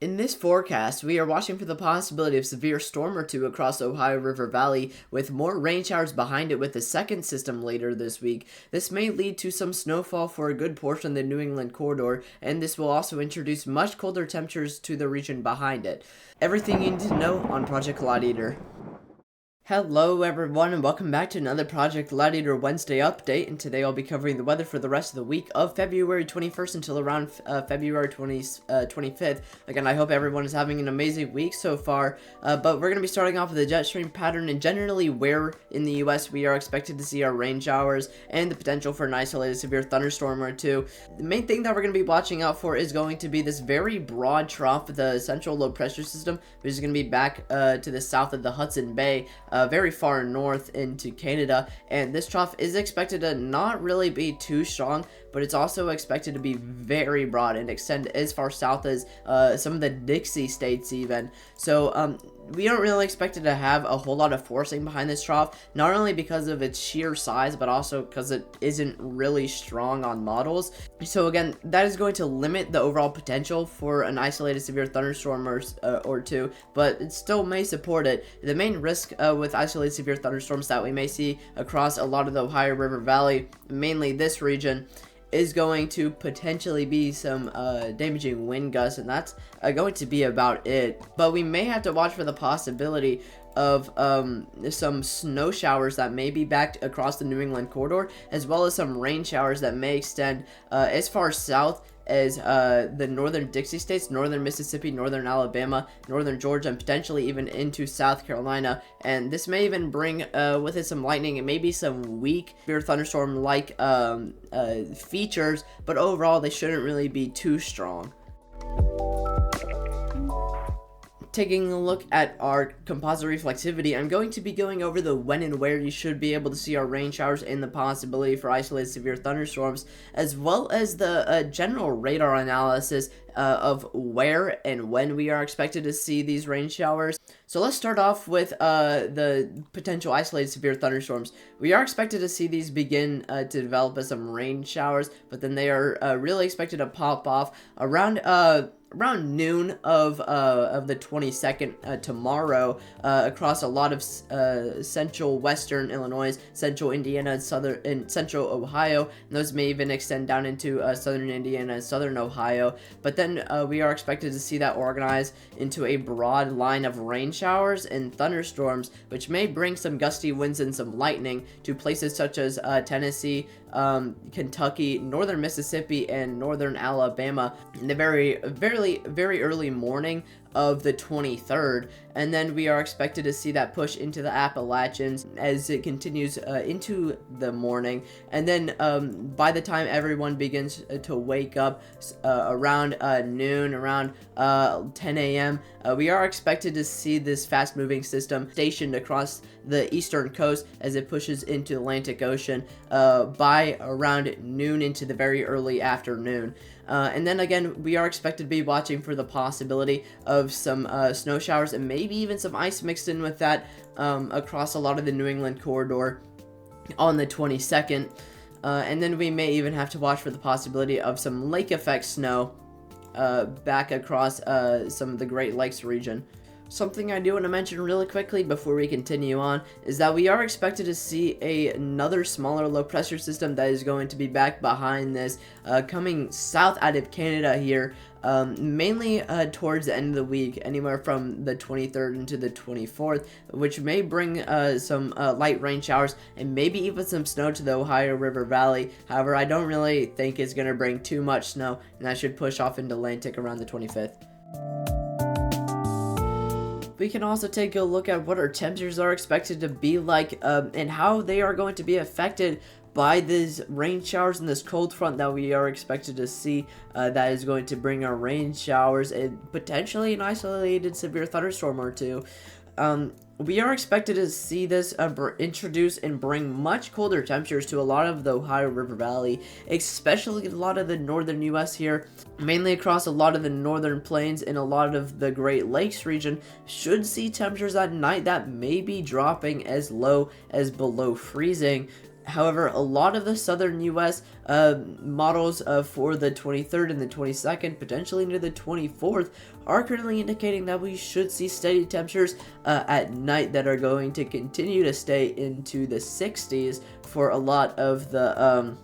In this forecast, we are watching for the possibility of severe storm or two across the Ohio River Valley, with more rain showers behind it with a second system later this week. This may lead to some snowfall for a good portion of the New England corridor, and this will also introduce much colder temperatures to the region behind it. Everything you need to know on Project Gladiator. Hello everyone, and welcome back to another Project Gladiator Wednesday update, and today I'll be covering the weather for the rest of the week of February 21st until around February 25th. Again, I hope everyone is having an amazing week so far, but we're going to be starting off with the Jetstream Pattern and generally where in the US we are expected to see our rain showers and the potential for an isolated severe thunderstorm or two. The main thing that we're going to be watching out for is going to be this very broad trough with a central low pressure system, which is going to be back to the south of the Hudson Bay, very far north into Canada, and this trough is expected to not really be too strong, but it's also expected to be very broad and extend as far south as some of the Dixie states even. So we aren't really expected to have a whole lot of forcing behind this trough, not only because of its sheer size, but also because it isn't really strong on models. So again, that is going to limit the overall potential for an isolated severe thunderstorm or two, but it still may support it. The main risk with isolated severe thunderstorms that we may see across a lot of the Ohio River Valley, mainly this region, is going to potentially be some damaging wind gusts, and that's going to be about it. But we may have to watch for the possibility of some snow showers that may be back across the New England corridor, as well as some rain showers that may extend as far south as the northern Dixie states, northern Mississippi, northern Alabama, northern Georgia, and potentially even into South Carolina. And this may even bring with it some lightning and maybe some weak severe thunderstorm-like features, but overall they shouldn't really be too strong. Taking a look at our composite reflectivity, I'm going to be going over the when and where you should be able to see our rain showers and the possibility for isolated severe thunderstorms, as well as the general radar analysis of where and when we are expected to see these rain showers. So let's start off with the potential isolated severe thunderstorms. We are expected to see these begin to develop as some rain showers, but then they are really expected to pop off around noon of the 22nd tomorrow across a lot of central western Illinois, central Indiana, and central Ohio, and those may even extend down into southern Indiana and southern Ohio. But then we are expected to see that organize into a broad line of rain showers and thunderstorms, which may bring some gusty winds and some lightning to places such as Tennessee, Kentucky, northern Mississippi, and northern Alabama in the very early morning of the 23rd, and then we are expected to see that push into the Appalachians as it continues into the morning, and then by the time everyone begins to wake up around noon, around 10 a.m., we are expected to see this fast-moving system stationed across the eastern coast as it pushes into the Atlantic Ocean by around noon into the very early afternoon. And then again, we are expected to be watching for the possibility of some snow showers and maybe even some ice mixed in with that across a lot of the New England corridor on the 22nd. And then we may even have to watch for the possibility of some lake effect snow back across some of the Great Lakes region. Something I do want to mention really quickly before we continue on is that we are expected to see another smaller low pressure system that is going to be back behind this, coming south out of Canada here, mainly towards the end of the week, anywhere from the 23rd into the 24th, which may bring some light rain showers and maybe even some snow to the Ohio River Valley. However, I don't really think it's going to bring too much snow, and that should push off into Atlantic around the 25th. We can also take a look at what our temperatures are expected to be like and how they are going to be affected by these rain showers and this cold front that we are expected to see that is going to bring our rain showers and potentially an isolated severe thunderstorm or two. We are expected to see this introduce and bring much colder temperatures to a lot of the Ohio River Valley, especially a lot of the northern U.S. here, mainly across a lot of the northern plains and a lot of the Great Lakes region, should see temperatures at night that may be dropping as low as below freezing. However, a lot of the southern U.S. Models for the 23rd and the 22nd, potentially into the 24th, are currently indicating that we should see steady temperatures at night that are going to continue to stay into the 60s for a lot of the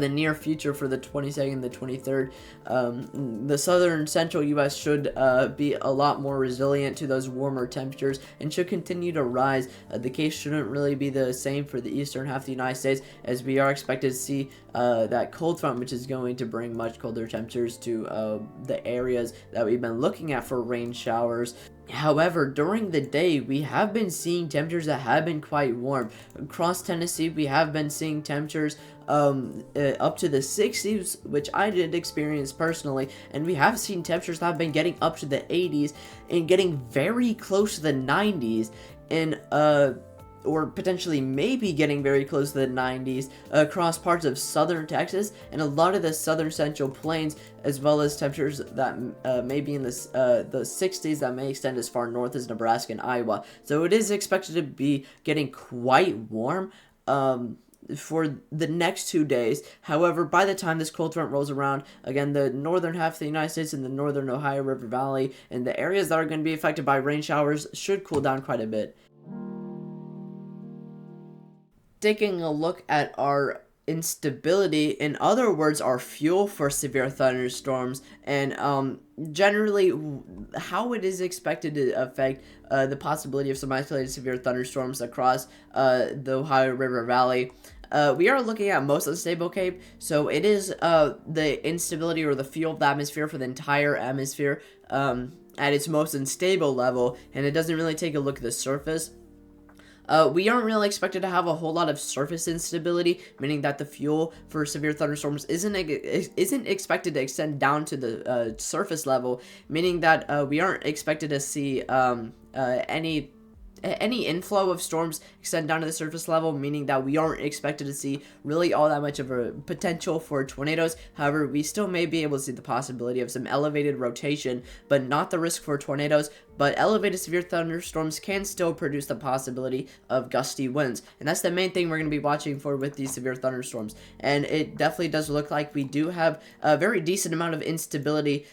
near future for the 22nd, the 23rd. The southern central U.S. should be a lot more resilient to those warmer temperatures and should continue to rise. The case shouldn't really be the same for the eastern half of the United States, as we are expected to see that cold front, which is going to bring much colder temperatures to the areas that we've been looking at for rain showers. However, during the day, we have been seeing temperatures that have been quite warm. Across Tennessee, we have been seeing temperatures up to the 60s, which I did experience personally, and we have seen temperatures that have been getting up to the 80s and getting very close to the 90s, and or potentially maybe getting very close to the 90s across parts of southern Texas and a lot of the southern central plains, as well as temperatures that may be in the 60s that may extend as far north as Nebraska and Iowa. So it is expected to be getting quite warm for the next 2 days. However, by the time this cold front rolls around, again, the northern half of the United States and the northern Ohio River Valley and the areas that are going to be affected by rain showers should cool down quite a bit. Taking a look at our instability, in other words, our fuel for severe thunderstorms, and generally how it is expected to affect the possibility of some isolated severe thunderstorms across the Ohio River Valley. We are looking at most unstable Cape, so it is the instability or the fuel of the atmosphere for the entire atmosphere at its most unstable level, and it doesn't really take a look at the surface. We aren't really expected to have a whole lot of surface instability, meaning that the fuel for severe thunderstorms isn't expected to extend down to the surface level, meaning that we aren't expected to see any inflow of storms extend down to the surface level, meaning that we aren't expected to see really all that much of a potential for tornadoes. However, we still may be able to see the possibility of some elevated rotation, but not the risk for tornadoes. But elevated severe thunderstorms can still produce the possibility of gusty winds, and that's the main thing we're going to be watching for with these severe thunderstorms. And it definitely does look like we do have a very decent amount of instability,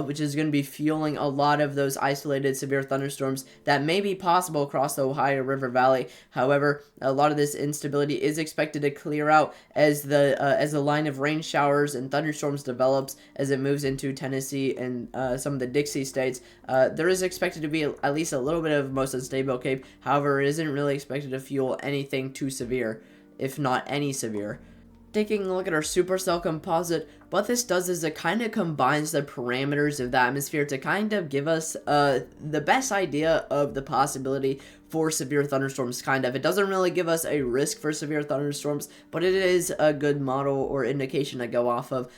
which is going to be fueling a lot of those isolated severe thunderstorms that may be possible across the Ohio River Valley. However, a lot of this instability is expected to clear out as the line of rain showers and thunderstorms develops as it moves into Tennessee and some of the Dixie states. There is expected to be at least a little bit of most unstable Cape. However, it isn't really expected to fuel anything too severe, if not any severe. Taking a look at our supercell composite, what this does is it kind of combines the parameters of the atmosphere to kind of give us the best idea of the possibility for severe thunderstorms. It doesn't really give us a risk for severe thunderstorms, but it is a good model or indication to go off of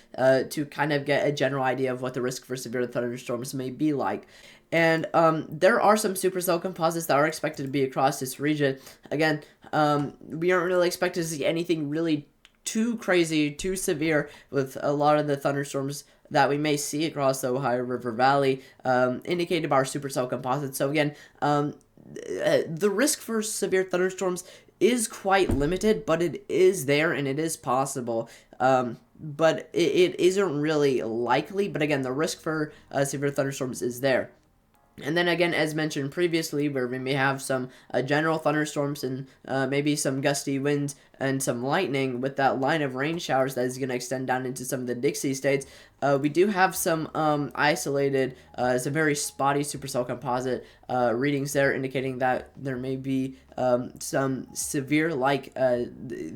to kind of get a general idea of what the risk for severe thunderstorms may be like. And there are some supercell composites that are expected to be across this region. Again, we aren't really expected to see anything really too crazy, too severe with a lot of the thunderstorms that we may see across the Ohio River Valley, indicated by our supercell composites. So again, the risk for severe thunderstorms is quite limited, but it is there and it is possible. But it isn't really likely. But again, the risk for severe thunderstorms is there. And then again, as mentioned previously, where we may have some general thunderstorms and maybe some gusty winds and some lightning with that line of rain showers that is going to extend down into some of the Dixie states, we do have some isolated, some very spotty supercell composite readings there, indicating that there may be some severe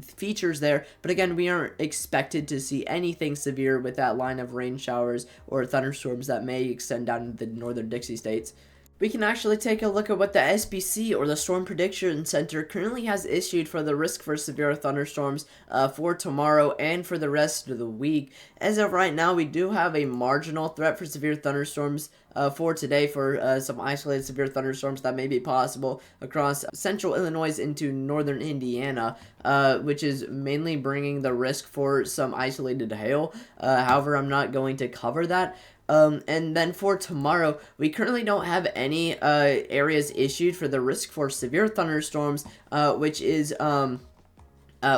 features there. But again, we aren't expected to see anything severe with that line of rain showers or thunderstorms that may extend down into the northern Dixie states. We can actually take a look at what the SPC, or the Storm Prediction Center, currently has issued for the risk for severe thunderstorms for tomorrow and for the rest of the week. As of right now, we do have a marginal threat for severe thunderstorms for today, for some isolated severe thunderstorms that may be possible across central Illinois into northern Indiana, which is mainly bringing the risk for some isolated hail. However, I'm not going to cover that. And then for tomorrow, we currently don't have any areas issued for the risk for severe thunderstorms, which is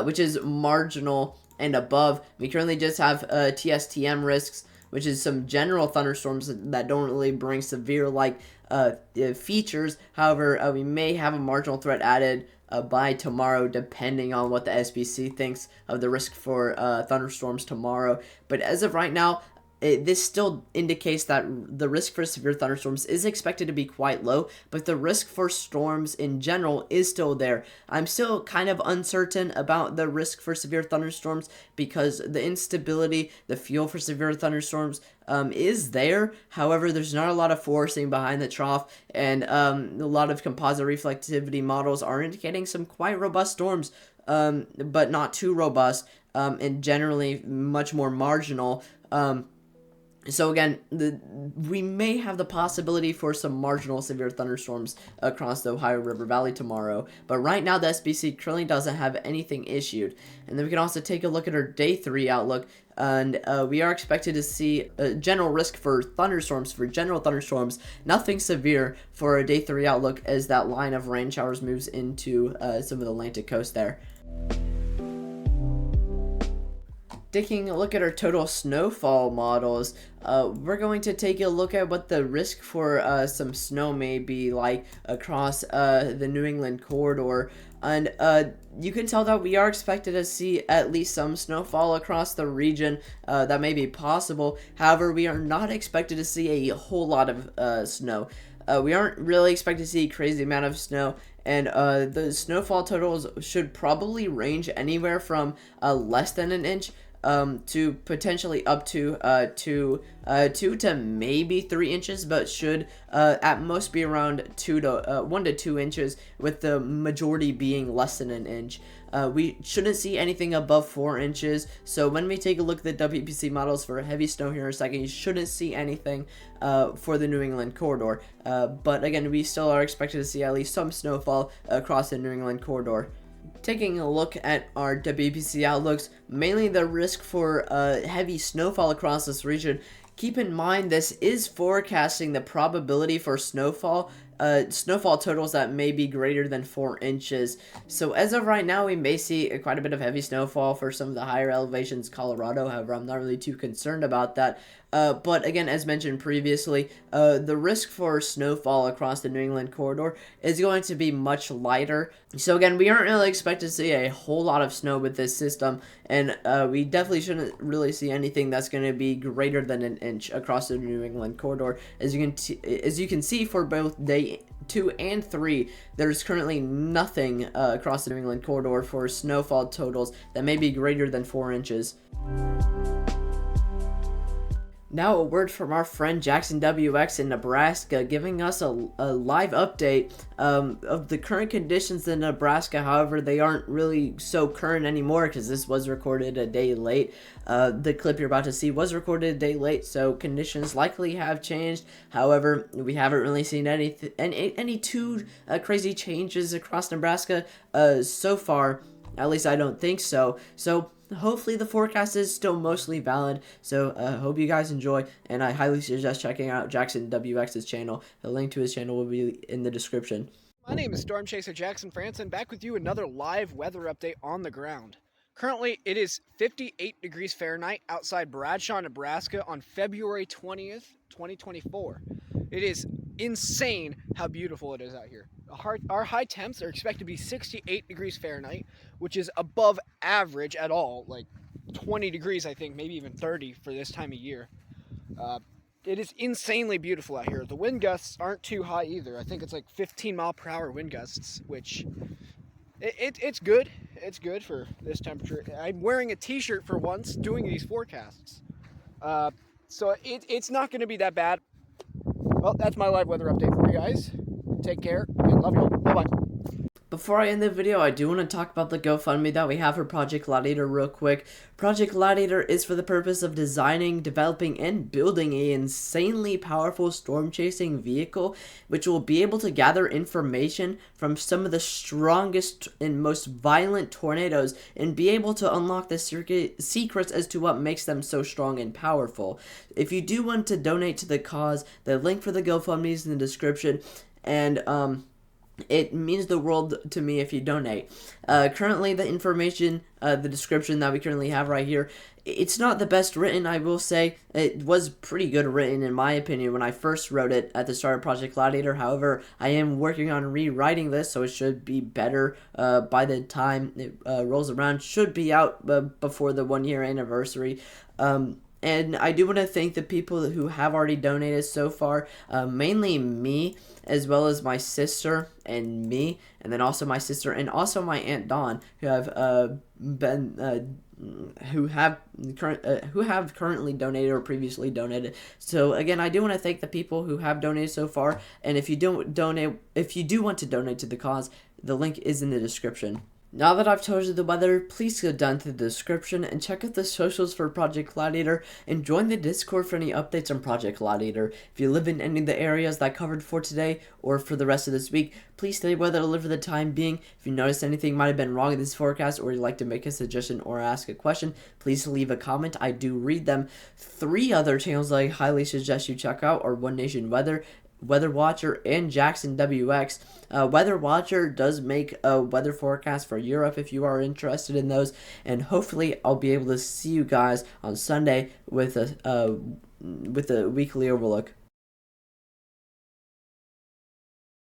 which is marginal and above. We currently just have TSTM risks, which is some general thunderstorms that don't really bring severe like features. However, we may have a marginal threat added by tomorrow, depending on what the SPC thinks of the risk for thunderstorms tomorrow. But as of right now, this still indicates that the risk for severe thunderstorms is expected to be quite low, but the risk for storms in general is still there. I'm still kind of uncertain about the risk for severe thunderstorms because the instability, the fuel for severe thunderstorms is there. However, there's not a lot of forcing behind the trough, and a lot of composite reflectivity models are indicating some quite robust storms, but not too robust, and generally much more marginal. So again, we may have the possibility for some marginal severe thunderstorms across the Ohio River Valley tomorrow, but right now the SPC currently doesn't have anything issued. And then we can also take a look at our day 3 outlook, and we are expected to see a general risk for thunderstorms, for general thunderstorms, nothing severe for a day 3 outlook as that line of rain showers moves into some of the Atlantic coast there. Taking a look at our total snowfall models, we're going to take a look at what the risk for some snow may be like across the New England corridor. And you can tell that we are expected to see at least some snowfall across the region. That may be possible. However, we are not expected to see a whole lot of snow. We aren't really expected to see a crazy amount of snow. And the snowfall totals should probably range anywhere from less than an inch to potentially up to 2 to maybe 3 inches, but should at most be around 1 to 2 inches, with the majority being less than an inch. We shouldn't see anything above 4 inches, so when we take a look at the WPC models for heavy snow here in a second, you shouldn't see anything for the New England corridor. But again, we still are expected to see at least some snowfall across the New England corridor. Taking a look at our WPC outlooks, mainly the risk for heavy snowfall across this region. Keep in mind, this is forecasting the probability for snowfall totals that may be greater than 4 inches. So as of right now, we may see quite a bit of heavy snowfall for some of the higher elevations, Colorado. However, I'm not really too concerned about that. But again, as mentioned previously, the risk for snowfall across the New England corridor is going to be much lighter. So again, we aren't really expected to see a whole lot of snow with this system, and we definitely shouldn't really see anything that's going to be greater than an inch across the New England corridor. As you can see, for both day 2 and 3, there's currently nothing across the New England corridor for snowfall totals that may be greater than 4 inches. Now a word from our friend JaxonWX in Nebraska, giving us a live update of the current conditions in Nebraska. However, they aren't really so current anymore because this was recorded a day late. The clip you're about to see was recorded a day late, so conditions likely have changed. However, we haven't really seen any too crazy changes across Nebraska so far. At least I don't think so. So hopefully the forecast is still mostly valid. So hope you guys enjoy, and I highly suggest checking out JaxonWX's channel. The link to his channel will be in the description. My name is Storm Chaser Jackson Franson, back with you another live weather update on the ground. Currently, it is 58 degrees Fahrenheit outside Bradshaw, Nebraska on February 20th, 2024. It is insane how beautiful it is out here. Our high temps are expected to be 68 degrees Fahrenheit, which is above average at all, like 20 degrees, I think, maybe even 30 for this time of year. It is insanely beautiful out here. The wind gusts aren't too high either. I think it's like 15 mile per hour wind gusts, which it's good. It's good for this temperature. I'm wearing a t-shirt for once doing these forecasts. So it's not going to be that bad. Well, that's my live weather update for you guys. Take care and love y'all. Bye-bye. Before I end the video, I do want to talk about the GoFundMe that we have for Project Gladiator real quick. Project Gladiator is for the purpose of designing, developing, and building an insanely powerful storm-chasing vehicle, which will be able to gather information from some of the strongest and most violent tornadoes and be able to unlock the secrets as to what makes them so strong and powerful. If you do want to donate to the cause, the link for the GoFundMe is in the description, and it means the world to me if you donate. Currently, the information, the description that we currently have right here, it's not the best written, I will say. It was pretty good written, in my opinion, when I first wrote it at the start of Project Gladiator. However, I am working on rewriting this, so it should be better by the time it rolls around. Should be out before the 1 year anniversary. And I do want to thank the people who have already donated so far, mainly me, as well as my sister and me, and then also my sister and also my Aunt Dawn, who have who have currently donated or previously donated. So again, I do want to thank the people who have donated so far, and if you do want to donate to the cause, the link is in the description. Now that I've told you the weather, please go down to the description and check out the socials for Project Gladiator and join the Discord for any updates on Project Gladiator. If you live in any of the areas that I covered for today or for the rest of this week, please stay where they'll live for the time being. If you notice anything might have been wrong in this forecast or you'd like to make a suggestion or ask a question, please leave a comment. I do read them. 3 other channels I highly suggest you check out are One Nation Weather, Weather Watcher, and JaxonWX. Weather Watcher does make a weather forecast for Europe if you are interested in those, and hopefully I'll be able to see you guys on Sunday with a weekly overlook.